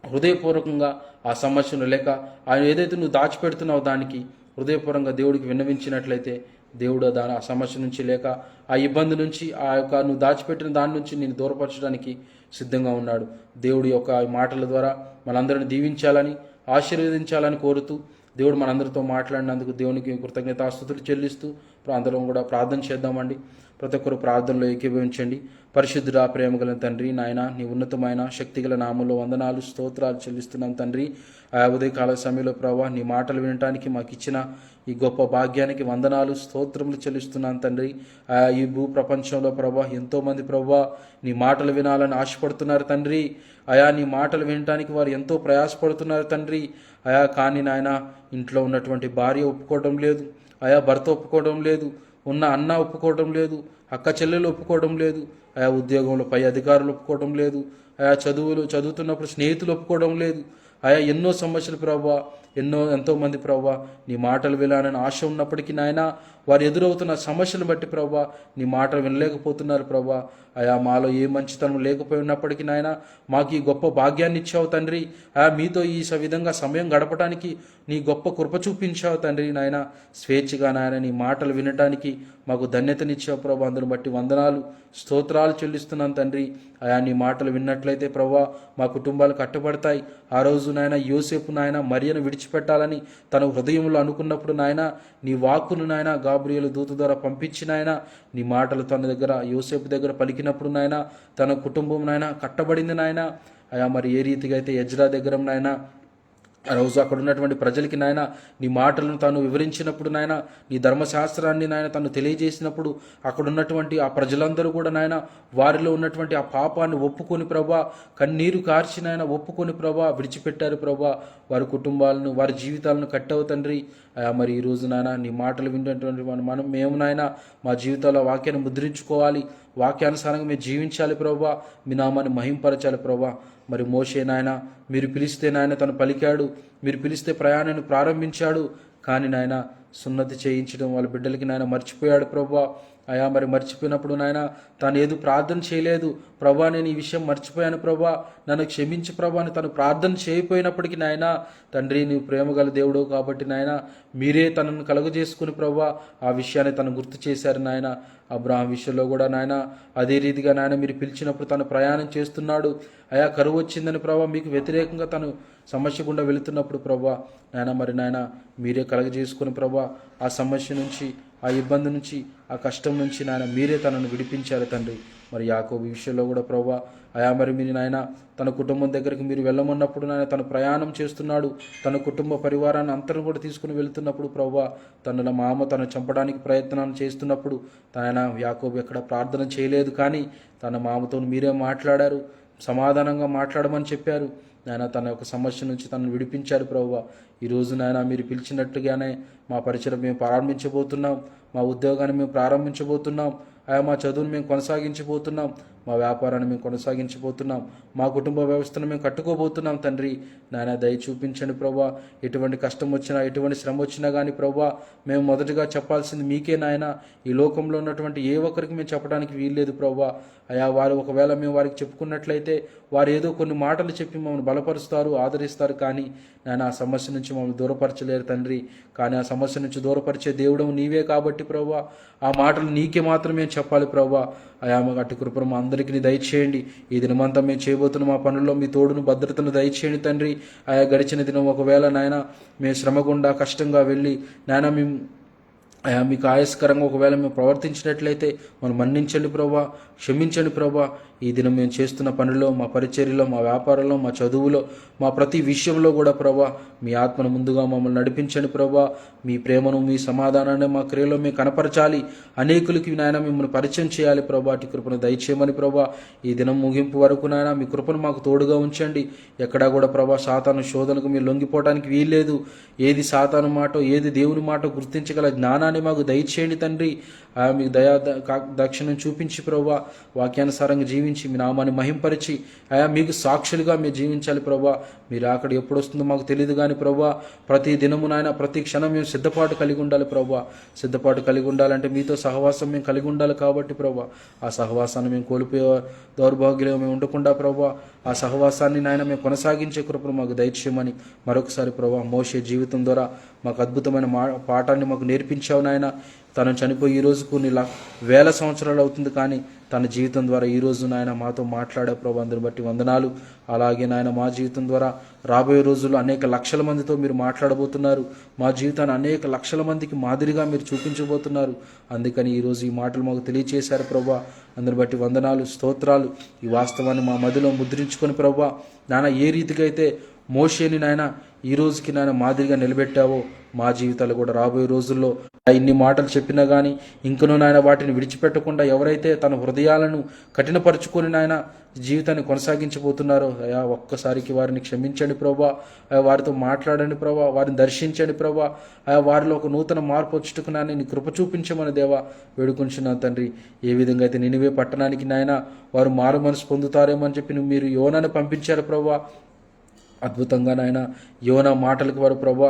హృదయపూర్వకంగా ఆ సమస్యను, లేక ఆయన ఏదైతే నువ్వు దాచిపెడుతున్నావో దానికి హృదయపూర్వకంగా దేవుడికి విన్నవించినట్లయితే దేవుడు ఆ సమస్య నుంచి, లేక ఆ ఇబ్బంది నుంచి, ఆ యొక్క నువ్వు దాచిపెట్టిన దాని నుంచి నేను దూరపరచడానికి సిద్ధంగా ఉన్నాడు. దేవుడి యొక్క మాటల ద్వారా మనందరిని దీవించాలని, ఆశీర్వదించాలని కోరుతూ దేవుడు మనందరితో మాట్లాడినందుకు దేవునికి కృతజ్ఞతాస్తుతులు చెల్లిస్తూ అందరం కూడా ప్రార్థన చేద్దామండి. ప్రతి ఒక్కరు ప్రార్థనలో ఏకీభవించండి. పరిశుద్ధుడా, ప్రేమగల తండ్రి, నాయన నీ ఉన్నతమైన శక్తిగల నామంలో వందనాలు, స్తోత్రాలు చెల్లిస్తున్నాం తండ్రి. ఆ ఉదయకాల సమయంలో ప్రభా నీ మాటలు వినటానికి మాకు ఇచ్చిన ఈ గొప్ప భాగ్యానికి వందనాలు, స్తోత్రములు చెల్లిస్తున్నాను తండ్రి. ఈ భూ ప్రపంచంలో ప్రభా ఎంతోమంది ప్రభా నీ మాటలు వినాలని ఆశపడుతున్నారు తండ్రి. నీ మాటలు వినటానికి వారు ఎంతో ప్రయాసపడుతున్నారు తండ్రి. కానీ నాయన ఇంట్లో ఉన్నటువంటి భార్య ఒప్పుకోవడం లేదు, భర్త ఒప్పుకోవడం లేదు, ఉన్న అన్న ఒప్పుకోవడం లేదు, అక్క చెల్లెలు ఒప్పుకోవడం లేదు, ఉద్యోగంలో పై అధికారులు ఒప్పుకోవడం లేదు, చదువుతున్నప్పుడు స్నేహితులు ఒప్పుకోవడం లేదు. ఎన్నో సమస్యలు ప్రభా, ఎంతోమంది ప్రభా నీ మాటలు వినాలని ఆశ ఉన్నప్పటికీ నాయన వారు ఎదురవుతున్న సమస్యలు బట్టి ప్రభా నీ మాటలు వినలేకపోతున్నారు ప్రభా. మాలో ఏ మంచితనం లేకపోయి ఉన్నప్పటికీ నాయన మాకు ఈ గొప్ప భాగ్యాన్ని ఇచ్చావు తండ్రి. మీతో ఈ విధంగా సమయం గడపడానికి నీ గొప్ప కృప చూపించావు తండ్రి. నాయన స్వేచ్ఛగా నాయన నీ మాటలు వినటానికి మాకు ధన్యతనిచ్చావు ప్రభా. అందుని బట్టి వందనాలు, స్తోత్రాలు చెల్లిస్తున్నాను తండ్రి. నీ మాటలు విన్నట్లయితే ప్రభా మా కుటుంబాలు కట్టబడతాయి. ఆ రోజు నాయన యోసేపు నాయన మరియను విడిచిపెట్టాలని తన హృదయంలో అనుకున్నప్పుడు నాయన నీ వాక్కును నాయన గాబ్రియేలు దూత ద్వారా పంపించి నాయన నీ మాటలు తన దగ్గర యోసేపు దగ్గర పలికినప్పుడు నాయన తన కుటుంబం నాయన కట్టబడింది నాయన. మరి ఏ రీతిగా అయితే ఎజ్రా దగ్గర నాయన ఆ రోజు అక్కడ ఉన్నటువంటి ప్రజలకి నాయన నీ మాటలను తాను వివరించినప్పుడు నాయన నీ ధర్మశాస్త్రాన్ని నాయన తను తెలియజేసినప్పుడు అక్కడ ఉన్నటువంటి ఆ ప్రజలందరూ కూడా నాయన వారిలో ఉన్నటువంటి ఆ పాపాన్ని ఒప్పుకొని ప్రభా కన్నీరు కార్చి నాయన ఒప్పుకొని ప్రభా విడిచిపెట్టారు ప్రభా. వారి కుటుంబాలను, వారి జీవితాలను కట్టావు తండ్రి. మరి ఈరోజు నాయన నీ మాటలు విన్నటువంటి మేము నాయన మా జీవితాల్లో వాక్యాన్ని ముద్రించుకోవాలి, వాక్యానుసారంగా మేము జీవించాలి ప్రభా. మీ నామాన్ని మహింపరచాలి ప్రభా. మరి మోషే నాయన మీరు పిలిస్తే నాయన తను పలికాడు, మీరు పిలిస్తే ప్రయాణాన్ని ప్రారంభించాడు. కానీ నాయన సున్నతి చేయించడం వాళ్ళ బిడ్డలకి నాయన మర్చిపోయాడు ప్రభా. అయా మరి మర్చిపోయినప్పుడు నాయన తను ఏదో ప్రార్థన చేయలేదు, ప్రభా నేను ఈ విషయం మర్చిపోయాను ప్రభా నన్ను క్షమించి ప్రభా అని తను ప్రార్థన చేయకపోయినప్పటికీ నాయన తండ్రి నీవు ప్రేమ గల దేవుడు కాబట్టి నాయన మీరే తనను కలుగజేసుకుని ప్రభా ఆ విషయాన్ని తను గుర్తు చేశారు నాయన. అబ్రాహాం విషయంలో కూడా నాయన అదే రీతిగా నాయన మీరు పిలిచినప్పుడు తను ప్రయాణం చేస్తున్నాడు, అయా కరువు వచ్చిందని ప్రభా మీకు వ్యతిరేకంగా తను సమస్య గుండా వెళుతున్నప్పుడు ప్రభా నాయన మరి నాయన మీరే కలగజేసుకుని ప్రభా ఆ సమస్య నుంచి, ఆ ఇబ్బంది నుంచి, ఆ కష్టం నుంచి నాయన మీరే తనను విడిపించారు తండ్రి. మరి యాకోబు విషయంలో కూడా ప్రభా అయా మరి మీరు నాయన తన కుటుంబం దగ్గరికి మీరు వెళ్ళమన్నప్పుడు నాయన తను ప్రయాణం చేస్తున్నాడు, తన కుటుంబ పరివారాన్ని అంతరం కూడా తీసుకుని వెళుతున్నప్పుడు ప్రభా తన మామ తను చంపడానికి ప్రయత్నాలు చేస్తున్నప్పుడు తన యాకోబు ఎక్కడ ప్రార్థన చేయలేదు, కానీ తన మామతో మీరే మాట్లాడారు, సమాధానంగా మాట్లాడమని చెప్పారు నాయన. తన యొక్క సమస్య నుంచి తనను విడిపించారు ప్రభువా. ఈరోజు నాయన మీరు పిలిచినట్టుగానే మా పరిచయం మేము ప్రారంభించబోతున్నాం, మా ఉద్యోగాన్ని మేము ప్రారంభించబోతున్నాం, ఆయా మా చదువును మేము కొనసాగించబోతున్నాం, మా వ్యాపారాన్ని మేము కొనసాగించబోతున్నాం, మా కుటుంబ వ్యవస్థను మేము కట్టుకోబోతున్నాం తండ్రి. నాయన దయ చూపించండి ప్రభా. ఎటువంటి కష్టం వచ్చినా ఎటువంటి శ్రమ వచ్చినా కానీ ప్రభా మేము మొదటగా చెప్పాల్సింది మీకే నాయన. ఈ లోకంలో ఉన్నటువంటి ఏ ఒక్కరికి మేము చెప్పడానికి వీల్లేదు ప్రభా. అయా వారు ఒకవేళ మేము వారికి చెప్పుకున్నట్లయితే వారు ఏదో కొన్ని మాటలు చెప్పి మమ్మల్ని బలపరుస్తారు, ఆదరిస్తారు, కానీ నాయన ఆ సమస్య నుంచి మమ్మల్ని దూరపరచలేరు తండ్రి. కానీ ఆ సమస్య నుంచి దూరపరిచే దేవుడు నీవే కాబట్టి ప్రభా ఆ మాటలు నీకే మాత్రమే చెప్పాలి ప్రభా. అయా అటు కృపను మా అందరికీ దయచేయండి. ఈ దినమంతా మేము చేయబోతున్న మా పనుల్లో మీ తోడును భద్రతను దయచేయండి తండ్రి. ఆయా గడిచిన దినం ఒకవేళ నాయన మేము శ్రమ గుండా కష్టంగా వెళ్ళి నాయన మేము అయా మీకు ఆయాస్కరంగా ఒకవేళ మేము ప్రవర్తించినట్లయితే మనం మన్నించండి ప్రభా, క్షమించండి ప్రభా. ఈ దినం మేము చేస్తున్న పనిలో, మా పరిచర్యలో, మా వ్యాపారంలో, మా చదువులో, మా ప్రతి విషయంలో కూడా ప్రభా మీ ఆత్మను ముందుగా మమ్మల్ని నడిపించండి ప్రభా. మీ ప్రేమను, మీ సమాధానాన్ని మా క్రియలో మేము కనపరచాలి, అనేకులకి నాయన మిమ్మల్ని పరిచయం చేయాలి ప్రభా. అటు కృపను దయచేయమని ప్రభా. ఈ దినం ముగింపు వరకు నాయన మీ కృపను మాకు తోడుగా ఉంచండి. ఎక్కడా కూడా ప్రభా సాతాను శోధనకు మీరు లొంగిపోవడానికి వీల్లేదు. ఏది సాతాను మాట, ఏది దేవుని మాట గుర్తించగల జ్ఞానాన్ని మాకు దయచేయండి తండ్రి. మీకు దయా దక్షిణం చూపించి ప్రభా వాక్యానుసారంగా జీవించి మీ నామాన్ని మహింపరిచి అయా మీకు సాక్షులుగా మీరు జీవించాలి ప్రభా. మీరు అక్కడ ఎప్పుడు వస్తుందో మాకు తెలియదు కానీ ప్రభా ప్రతి దినము నాయన ప్రతి క్షణం మేము సిద్ధపాటు కలిగి ఉండాలి ప్రభా. సిద్ధపాటు కలిగి ఉండాలంటే మీతో సహవాసం మేము కలిగి ఉండాలి కాబట్టి ప్రభా ఆ సహవాసాన్ని మేము కోల్పోయే దౌర్భాగ్యం మేము ఉండకుండా ప్రభా ఆ సహవాసాన్ని నాయన మేము కొనసాగించే కృపను మాకు దయచేయమని మరొకసారి ప్రభా మోషే జీవితం ద్వారా మాకు అద్భుతమైన పాఠాన్ని మాకు నేర్పించావు నాయన. తను చనిపోయి ఈ రోజు కొన్ని వేల సంవత్సరాలు అవుతుంది, కానీ తన జీవితం ద్వారా ఈరోజు నాయన మాతో మాట్లాడే ప్రభు అందరిని బట్టి వందనాలు. అలాగే నాయన మా జీవితం ద్వారా రాబోయే రోజుల్లో అనేక లక్షల మందితో మీరు మాట్లాడబోతున్నారు, మా జీవితాన్ని అనేక లక్షల మందికి మాదిరిగా మీరు చూపించబోతున్నారు. అందుకని ఈరోజు ఈ మాటలు మాకు తెలియచేశారు ప్రభా. అందరిని బట్టి వందనాలు, స్తోత్రాలు. ఈ వాస్తవాన్ని మా మదిలో ముద్రించుకొని ప్రభా నాయన ఏ రీతిగా అయితే మోషేని నాయన ఈ రోజుకి నాయన మాదిరిగా నిలబెట్టావో మా జీవితాలు కూడా రాబోయే రోజుల్లో ఇన్ని మాటలు చెప్పినా కానీ ఇంకనూ నాయన వాటిని విడిచిపెట్టకుండా ఎవరైతే తన హృదయాలను కఠినపరుచుకొని నాయన జీవితాన్ని కొనసాగించబోతున్నారో అయా ఒక్కసారికి వారిని క్షమించండి ప్రభా. వారితో మాట్లాడండి ప్రభా, వారిని దర్శించండి ప్రభా. వారిలో ఒక నూతన మార్పు వచ్చుటకు నాయన నీ కృప చూపించమని దేవా వేడుకొంచున్నాను తండ్రి. ఏ విధంగా అయితే నినివే పట్టణానికి నాయన వారు మారు మనసు పొందుతారేమో అని చెప్పి మీరు యోనాను పంపించారు ప్రభా. అద్భుతంగా నాయన యోనా మాటలకు వారు ప్రభా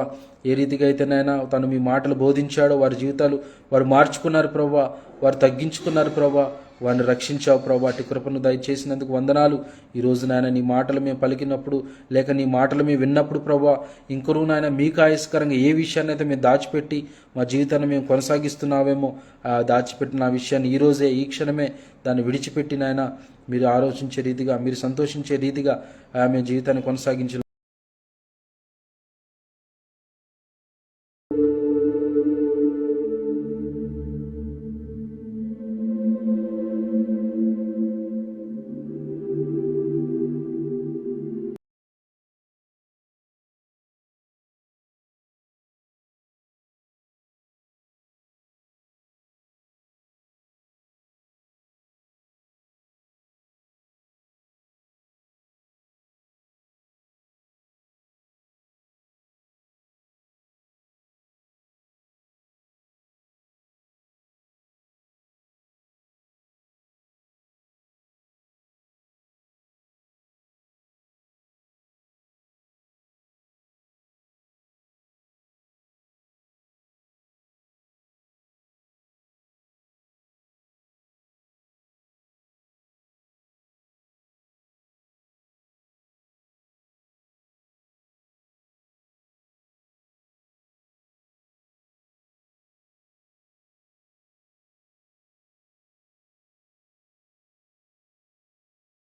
ఏ రీతిగా అయితే నాయన తను మీ మాటలు బోధించాడో వారి జీవితాలు వారు మార్చుకున్నారు ప్రభా, వారు తగ్గించుకున్నారు ప్రభా, వారిని రక్షించావు ప్రభా. అటు కృపను దయచేసినందుకు వందనాలు. ఈరోజు నాయన నీ మాటలు మేము పలికినప్పుడు లేక నీ మాటలు మేము విన్నప్పుడు ప్రభా ఇంకనూ నాయన మీకు ఆయస్కరంగా ఏ విషయాన్ని అయితే మేము దాచిపెట్టి మా జీవితాన్ని మేము కొనసాగిస్తున్నావేమో ఆ దాచిపెట్టిన ఆ విషయాన్ని ఈరోజే ఈ క్షణమే దాన్ని విడిచిపెట్టి నాయన మీరు ఆలోచించే రీతిగా, మీరు సంతోషించే రీతిగా ఆమె జీవితాన్ని కొనసాగించాలి.